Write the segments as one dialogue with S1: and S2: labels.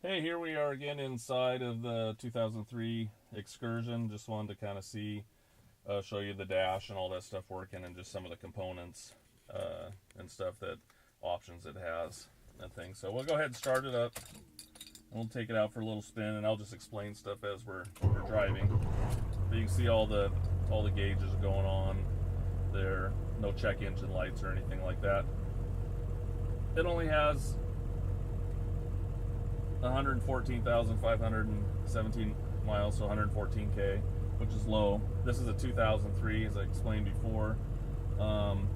S1: Hey, here we are again inside of the 2003 Excursion. Just wanted to kind of show you the dash and all that stuff working, and just some of the components and stuff, that options it has and things. So we'll go ahead and start it up. We'll take it out for a little spin, and I'll just explain stuff as we're driving. But you can see all the gauges going on there. No check engine lights or anything like that. It only has 114,517 miles, so 114K, which is low. This is a 2003, as I explained before, and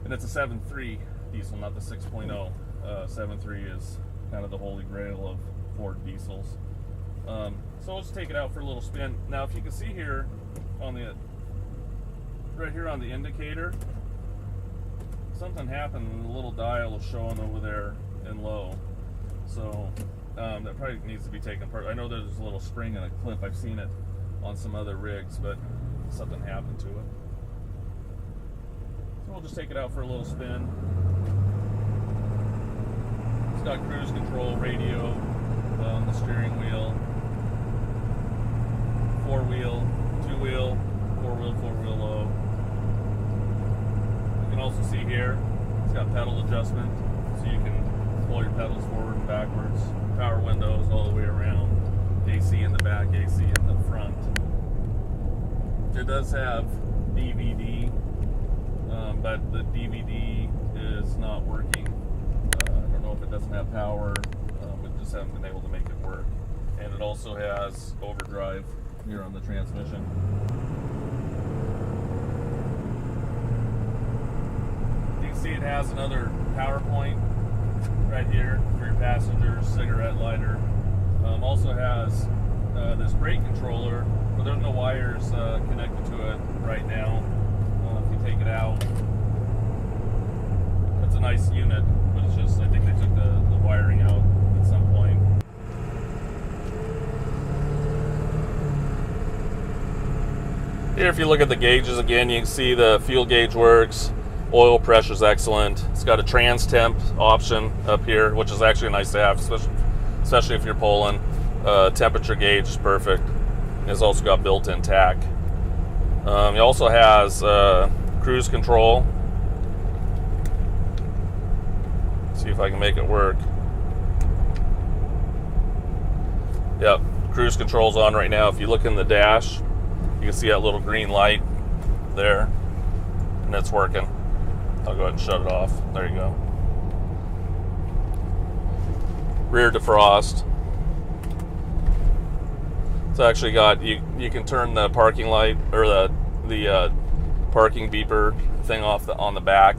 S1: it's a 7.3 diesel, not the 6.0. 7.3 is kind of the holy grail of Ford diesels. So let's take it out for a little spin. Now, if you can see here right here on the indicator, something happened and the little dial is showing over there in low. So that probably needs to be taken apart. I know there's a little spring and a clip. I've seen it on some other rigs, but something happened to it. So we'll just take it out for a little spin. It's got cruise control, radio on the steering wheel, 4-wheel, 2-wheel, 4-wheel, 4-wheel low. You can also see here, it's got pedal adjustment, so you can pull your pedals forward and backwards, power windows all the way around, AC in the back, AC in the front. It does have DVD, but the DVD is not working. I don't know if it doesn't have power, we just haven't been able to make it work. And it also has overdrive here on the transmission. You can see it has another power point right here for your passengers, cigarette lighter. Also has this brake controller, but there's no wires connected to it right now. If you take it out, it's a nice unit, but it's just, I think they took the wiring out at some point. Here, if you look at the gauges again, you can see the fuel gauge works. Oil pressure is excellent. It's got a trans temp option up here, which is actually nice to have, especially if you're pulling. Temperature gauge is perfect. It's also got built-in tack. It also has cruise control. Let's see if I can make it work. Yep, cruise control's on right now. If you look in the dash, you can see that little green light there, and it's working. I'll go ahead and shut it off. There you go. Rear defrost. It's actually got, you can turn the parking light, or the parking beeper thing off on the back.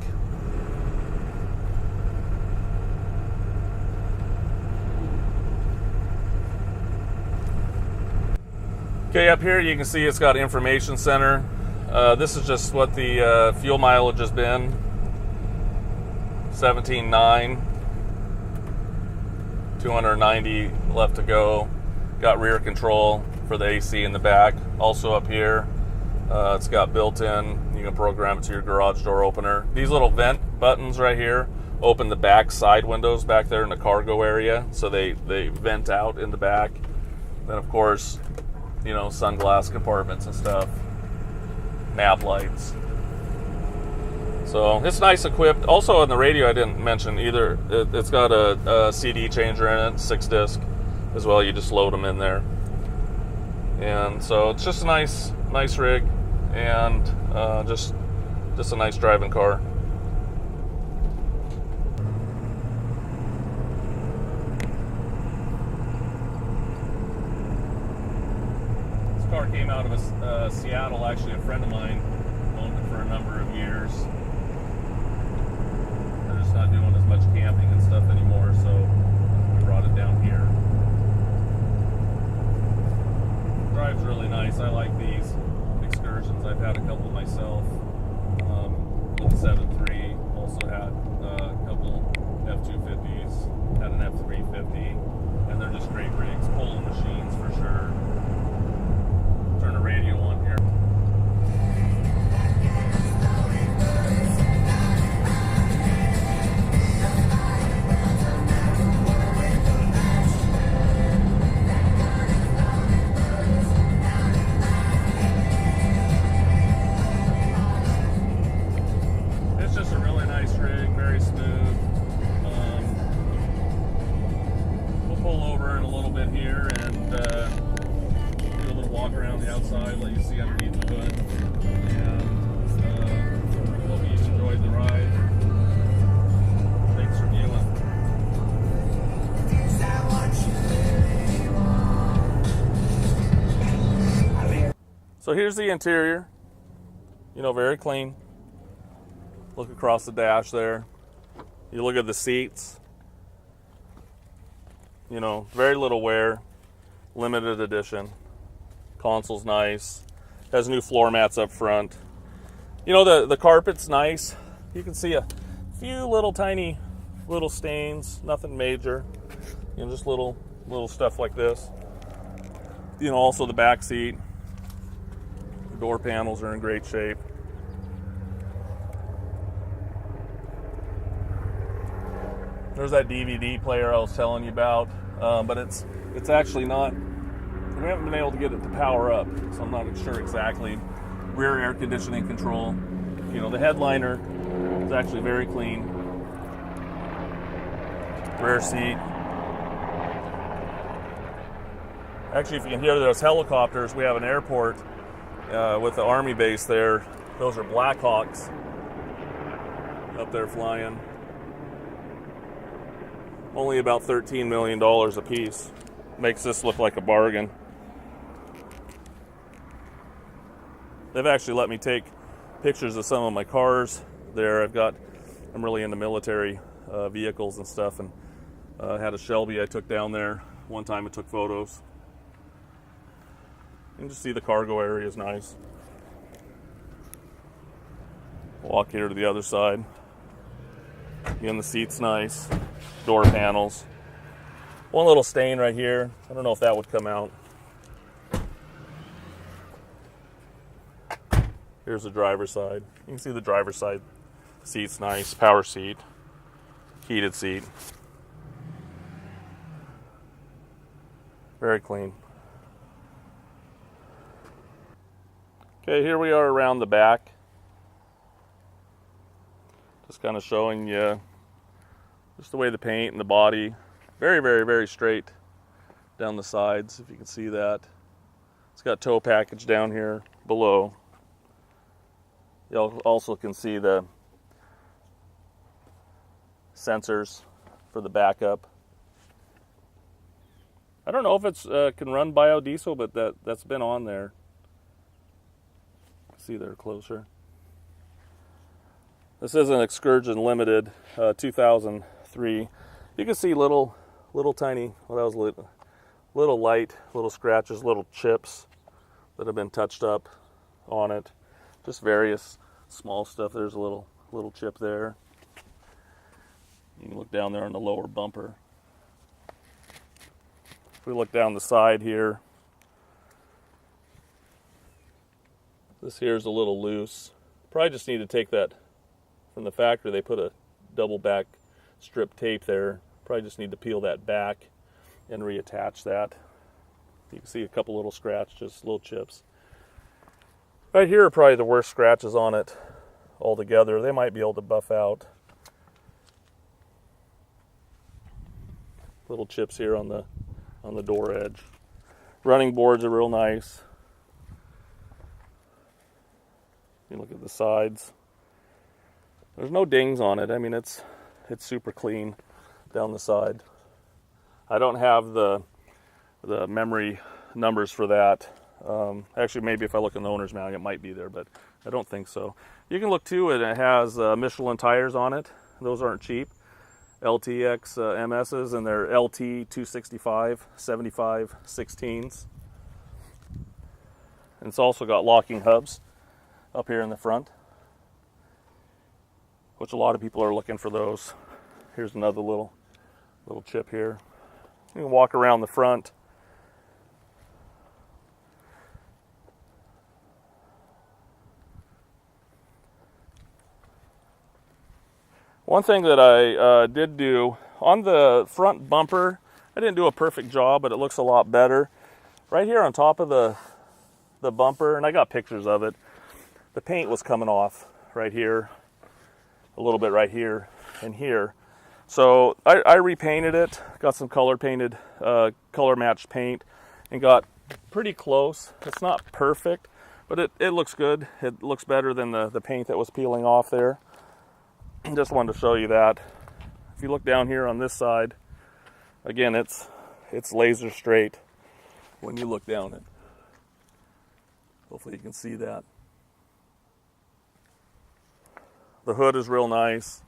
S1: Okay, up here you can see it's got information center. This is just what the fuel mileage has been. 17.9, 290 left to go. Got rear control for the AC in the back. Also up here, it's got built-in, you can program it to your garage door opener. These little vent buttons right here open the back side windows back there in the cargo area, so they vent out in the back. Then of course, you know, sunglass compartments and stuff, nav lights. So it's nice equipped. Also on the radio, I didn't mention either, it's got a CD changer in it, 6-disc as well. You just load them in there. And so it's just a nice rig, and just a nice driving car. This car came out of Seattle. Actually, a friend of mine owned it for a number of years. They're just not doing as much camping and stuff anymore, so we brought it down here. Drives really nice. I like these Excursions. I've had a couple myself. The 7.3, also had a couple F250s, had an F350, and they're just great rigs, pulling machines for sure. Turn the radio on here. around the outside, let you see underneath the hood, and hope you enjoyed the ride. Thanks for viewing. So here's the interior, very clean. Look across the dash there. You look at the seats, very little wear, limited edition. Console's nice, has new floor mats up front. The carpet's nice. You can see a few tiny little stains, nothing major, just little stuff like this. Also the back seat. The door panels are in great shape. There's that DVD player I was telling you about, but it's actually not. We haven't been able to get it to power up, so I'm not sure exactly. Rear air conditioning control. The headliner is actually very clean. Rear seat. Actually, if you can hear those helicopters, we have an airport with the Army base there. Those are Blackhawks up there flying. Only about $13 million a piece. Makes this look like a bargain. They've actually let me take pictures of some of my cars there. I'm really into military vehicles and stuff, and had a Shelby I took down there one time and took photos. You can just see the cargo area is nice. Walk here to the other side. Again, the seat's nice. Door panels. One little stain right here. I don't know if that would come out. Here's the driver's side. You can see the driver's side seat's nice. Power seat. Heated seat. Very clean. Okay, here we are around the back. Just kind of showing you just the way the paint and the body. Very, very, very straight down the sides, if you can see that. It's got tow package down here below. You also can see the sensors for the backup. I don't know if it's can run biodiesel, but that's been on there. See there closer. This is an Excursion Limited 2003. You can see little tiny, well, that was little light, little scratches, little chips that have been touched up on it. Just various small stuff. There's a little chip there. You can look down there on the lower bumper. If we look down the side here, this here is a little loose. Probably just need to take that from the factory. They put a double back strip tape there. Probably just need to peel that back and reattach that. You can see a couple little scratches, little chips. Right here are probably the worst scratches on it altogether. They might be able to buff out. Little chips here on the door edge. Running boards are real nice. You look at the sides. There's no dings on it. I mean, it's super clean down the side. I don't have the memory numbers for that. Actually, maybe if I look in the owner's manual, it might be there, but I don't think so. You can look too, and it has Michelin tires on it. Those aren't cheap. LTX MSs, and they're LT 265 75 16s. And it's also got locking hubs up here in the front, which a lot of people are looking for those. Here's another little chip here. You can walk around the front. One thing that I did do on the front bumper, I didn't do a perfect job, but it looks a lot better. Right here on top of the bumper, and I got pictures of it, the paint was coming off right here, a little bit right here and here. So I repainted it, got some color matched paint, and got pretty close. It's not perfect, but it looks good. It looks better than the paint that was peeling off there. Just wanted to show you that. If you look down here on this side, again, it's laser straight when you look down it. Hopefully you can see that. The hood is real nice.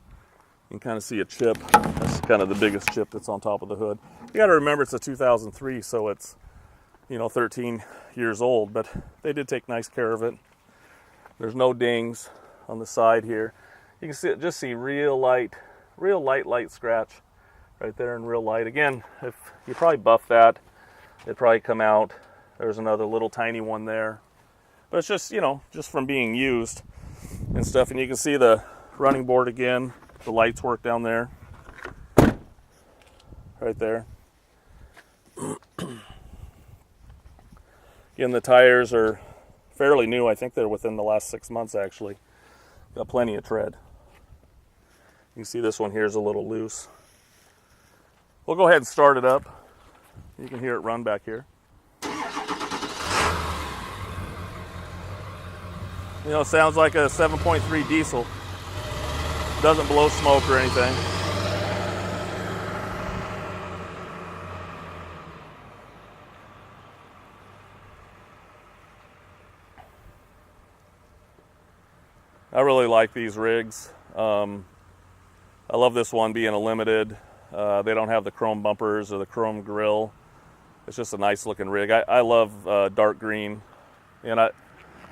S1: You can kind of see a chip. That's kind of the biggest chip that's on top of the hood. You got to remember it's a 2003, so it's, 13 years old, but they did take nice care of it. There's no dings on the side here. You can just see real light scratch right there in real light. Again, if you probably buff that, it'd probably come out. There's another little tiny one there. But it's just, just from being used and stuff. And you can see the running board again. The lights work down there. Right there. Again, the tires are fairly new. I think they're within the last 6 months, actually. Got plenty of tread. You can see this one here is a little loose. We'll go ahead and start it up. You can hear it run back here. It sounds like a 7.3 diesel. Doesn't blow smoke or anything. I really like these rigs. I love this one being a limited. They don't have the chrome bumpers or the chrome grille. It's just a nice looking rig. I love dark green, and I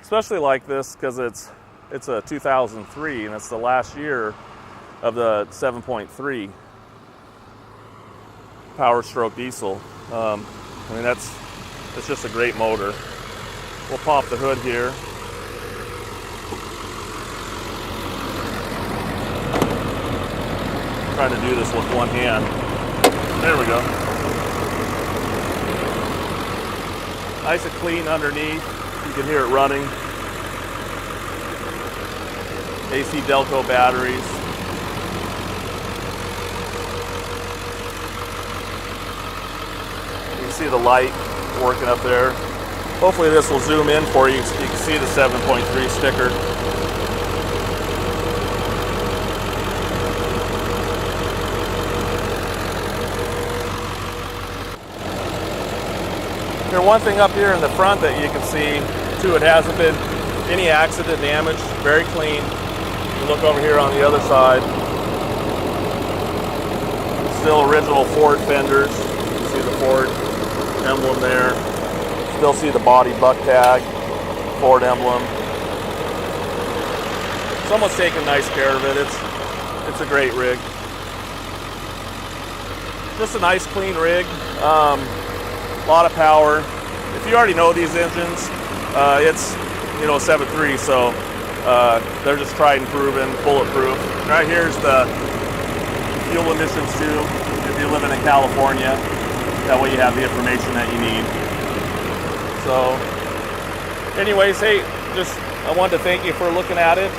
S1: especially like this because it's a 2003 and it's the last year of the 7.3 Powerstroke Deisel. It's just a great motor. We'll pop the hood here. Trying to do this with one hand. There we go. Nice and clean underneath. You can hear it running. AC Delco batteries. You can see the light working up there. Hopefully this will zoom in for you so you can see the 7.3 sticker. There's one thing up here in the front that you can see too, it hasn't been any accident damage, very clean. You look over here on the other side, still original Ford fenders. You can see the Ford emblem there. Still see the body buck tag, Ford emblem. Someone's taking nice care of it. It's a great rig. Just a nice clean rig. A lot of power. If you already know these engines, it's 7.3, so they're just tried and proven, bulletproof. Right here's the fuel emissions tube. If you're living in California, that way you have the information that you need. So, anyways, hey, I wanted to thank you for looking at it.